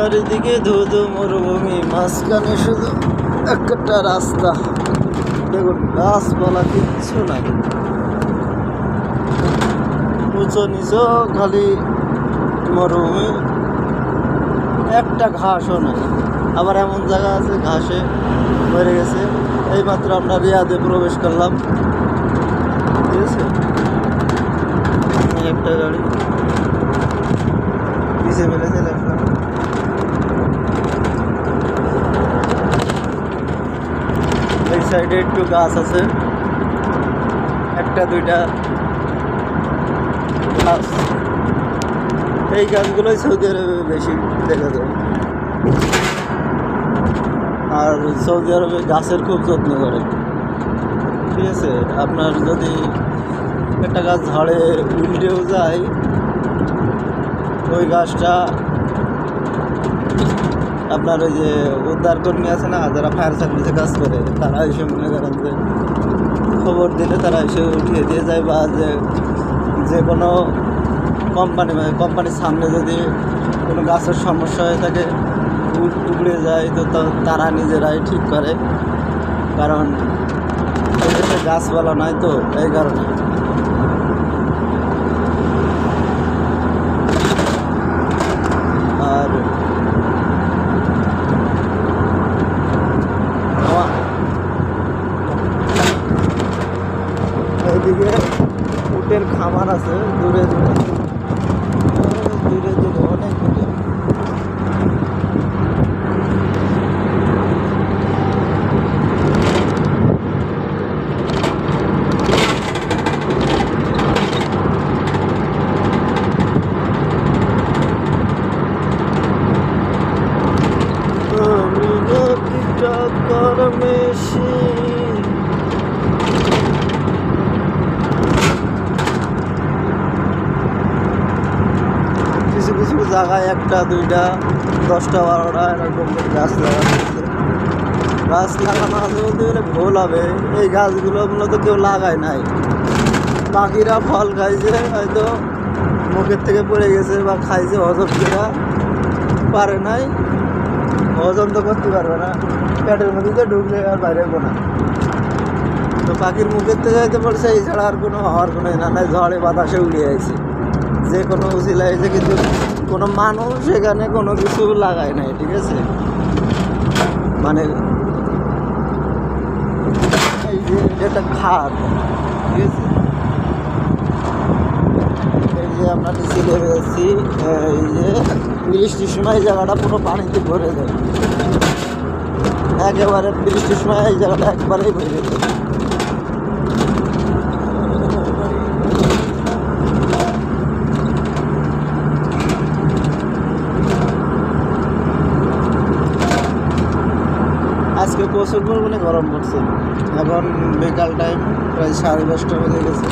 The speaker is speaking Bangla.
চারিদিকে ধুধু মরুভূমি, মাঝখানে শুধু একটা রাস্তা। দেখুন গাছপালা কিচ্ছু নাই, উঁচু নিচু খালি মরুভূমি, একটা ঘাসও নাই। আবার এমন জায়গা আছে ঘাসে ভরে গেছে। এইমাত্র আমরা রিয়াদে প্রবেশ করলাম, ঠিক আছে। একটা গাড়ি পিছিয়ে মেরেছে, এই সাইডে একটু গাছ আছে, একটা দুইটা গাছ। এই গাছগুলোই সৌদি আরবে বেশি দেখা যায়। আর সৌদি আরবে গাছের খুব যত্ন করে, ঠিক আছে। আপনার যদি একটা গাছ ঝাড়ে উল্টেও যায়, ওই গাছটা আপনার ওই যে উদ্ধার কর্মী আছে না, যারা ফায়ার সার্ভিসে কাজ করে, তারা এসে মনে করেন যে খবর দিলে তারা এসে উঠিয়ে দিয়ে যায়। বা যে কোনো কোম্পানির সামনে যদি কোনো গাছের সমস্যা হয়ে থাকে, উগড়ে যায়, তো তারা নিজেরাই ঠিক করে। কারণ এই দেশে গাছপালা নাই, তো এই কারণে। আর এইদিকে উটের খামার আছে দূরে দূরে, অনেক দূরে। কিছু কিছু জায়গায় একটা দুইটা 10টা 12টা এরকম গাছ লাগানো হচ্ছে। গাছ লাগানো আছে বলতে গেলে ভুল হবে, এই গাছগুলো মূলত কেউ লাগায় নাই। পাখিরা ফল খাইছে, হয়তো মুখের থেকে পড়ে গেছে বা খাইছে, হজম করা পারে নাই। হজম তো করতে পারবে না, পেটের মধ্যে তো ঢুকলে আর বাইরে না। তো পাখির মুখের থেকে হয়তো পড়ছে, এই ছাড়া আর কোনো হওয়ার কোনো না নাই। ঝড়ে বাতাসে উড়ে আইছে, যে কোনো উচিলা হয়েছে, কিন্তু কোনো মানুষ সেখানে কোনো কিছু লাগায় নাই, ঠিক আছে। মানে এই যে এটা খাদ, ঠিক আছে। এই যে আমরা নিচে নেমে যাচ্ছি, এই যে বৃষ্টির সময় এই জায়গাটা পুরো পানিতে ভরে যায়, একেবারে বৃষ্টির সময় এই জায়গাটা একবারেই ভরে যায়। আজকে প্রচুর পরিমাণে গরম পড়ছে। এখন বিকাল টাইম, প্রায় 5:30 বেজে গেছে।